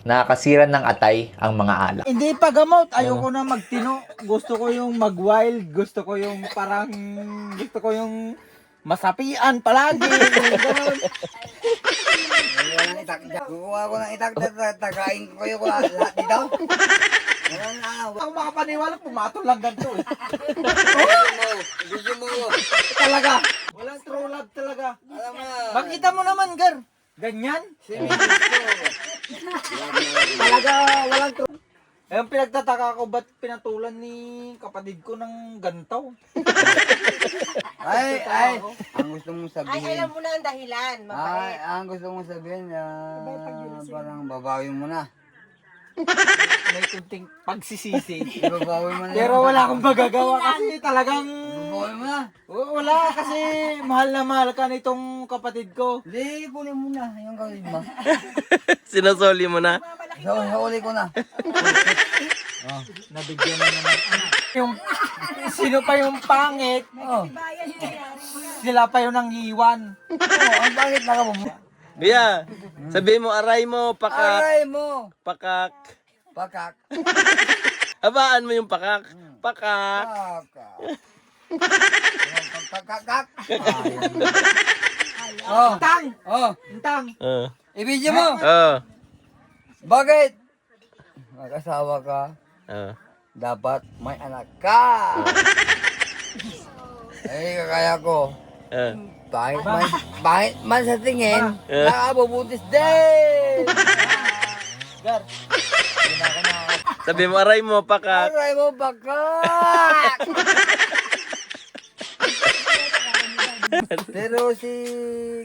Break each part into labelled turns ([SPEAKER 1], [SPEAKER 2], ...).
[SPEAKER 1] Nakakasira ng atay ang mga alak.
[SPEAKER 2] Hindi pa gamot. Ayoko na magtino. Gusto ko yung mag-wild. Gusto ko yung parang... Gusto ko yung masapian palagi. Yung ganun.
[SPEAKER 3] Kukuha ko ng itak, tagain ko kayo lahat dito.
[SPEAKER 2] Ang makapaniwala, pumatol lang ganito eh.
[SPEAKER 3] Gusto mo.
[SPEAKER 2] Talaga. Walang true love talaga.
[SPEAKER 3] Alam mo na.
[SPEAKER 2] Makita mo naman, Gar. Ganyan.
[SPEAKER 3] Talaga, walang true.
[SPEAKER 2] Eh, ang pinagtataka ko, ba't pinatulan ni kapatid ko ng gantaw?
[SPEAKER 3] Ay, ang gusto mong
[SPEAKER 4] Ay,
[SPEAKER 3] sabihin.
[SPEAKER 4] alam mo na ang dahilan.
[SPEAKER 3] Ay,
[SPEAKER 4] Mabait.
[SPEAKER 3] ang gusto mong sabihin, parang babawi mo na.
[SPEAKER 2] May kunting pagsisisi.
[SPEAKER 3] Babawi mo na.
[SPEAKER 2] Pero wala akong magagawa kasi talagang...
[SPEAKER 3] Babawi mo na.
[SPEAKER 2] Wala kasi mahal na mahal ka nitong kapatid ko.
[SPEAKER 3] Hindi, kunin mo na yung kawin mo.
[SPEAKER 5] Sinasoli mo na.
[SPEAKER 3] Huli ko na.
[SPEAKER 2] Nabigyan na naman. Yung, sino pa yung pangit?
[SPEAKER 3] Oh,
[SPEAKER 2] Sila pa yung nangiwan.
[SPEAKER 3] ang pangit na ka mo.
[SPEAKER 5] Bia, sabihin mo aray mo, pakak,
[SPEAKER 3] Aray mo.
[SPEAKER 5] pakak.
[SPEAKER 3] Pakak.
[SPEAKER 5] Habaan mo yung pakak. Pakak.
[SPEAKER 3] Pakak. Oh,
[SPEAKER 2] Tang!
[SPEAKER 3] oh,
[SPEAKER 2] Tang!
[SPEAKER 3] ibigyan mo. Bakit? Mag-asawa ka, dapat may anak ka. Ay, kakaya ko. Pangit man sa tingin, nakabubutis din.
[SPEAKER 2] Gar!
[SPEAKER 5] Sabi mo aray mo, pakak.
[SPEAKER 3] Aray mo, bakak! Pero si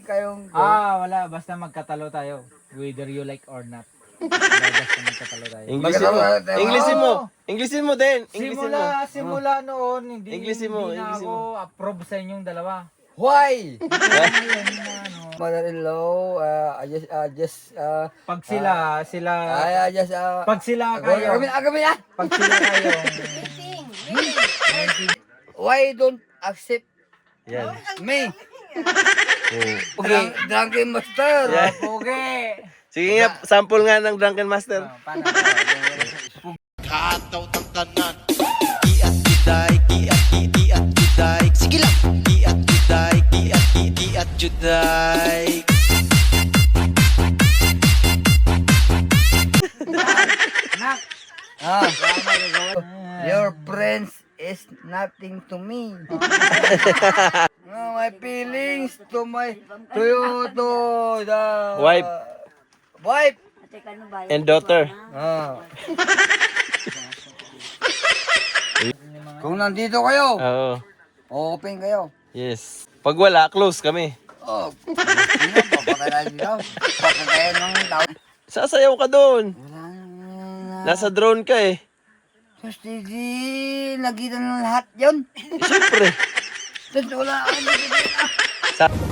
[SPEAKER 3] kayong ko,
[SPEAKER 2] Wala. Basta magkatalo tayo. Whether you like or not. Basta magkatalo tayo.
[SPEAKER 5] Englishin mo. Englishin mo. Englishin mo din. Englishin mo.
[SPEAKER 2] Simula noon, hindi,
[SPEAKER 5] English mo,
[SPEAKER 2] hindi na
[SPEAKER 5] English
[SPEAKER 2] ako approve sa inyong dalawa.
[SPEAKER 3] why?
[SPEAKER 2] Ngayon na, ano,
[SPEAKER 3] Mother-in-law, I just,
[SPEAKER 2] pag sila,
[SPEAKER 3] I just,
[SPEAKER 2] pag sila kayo,
[SPEAKER 3] agamin.
[SPEAKER 2] pag sila kayo,
[SPEAKER 3] Why don't accept
[SPEAKER 5] Yan.
[SPEAKER 3] me?
[SPEAKER 2] okay,
[SPEAKER 3] Drunken master.
[SPEAKER 5] Yeah.
[SPEAKER 2] okay.
[SPEAKER 5] Sige nga, sample nga ng Drunken Master.
[SPEAKER 2] Paano?
[SPEAKER 6] Kataw ng tanan. Iat juday, iat juday. Sige lang. Iat juday, iat juday.
[SPEAKER 2] Nak,
[SPEAKER 3] Ah, your friends is nothing to me. My feelings to you, to the
[SPEAKER 5] Wife.
[SPEAKER 3] Wife.
[SPEAKER 5] And daughter.
[SPEAKER 3] Ah. Kung nandito kayo,
[SPEAKER 5] Oo.
[SPEAKER 3] open kayo.
[SPEAKER 5] Yes. Pag wala, close kami.
[SPEAKER 3] Oh, sino papatay na dito? Papatay ng tao.
[SPEAKER 5] Sasayaw ka doon.
[SPEAKER 3] Wala na.
[SPEAKER 5] Nasa drone ka eh.
[SPEAKER 3] Sus, di nakita ng lahat yun.
[SPEAKER 5] Siyempre.
[SPEAKER 3] Sus, wala.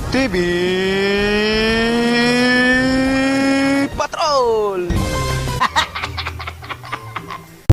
[SPEAKER 6] TV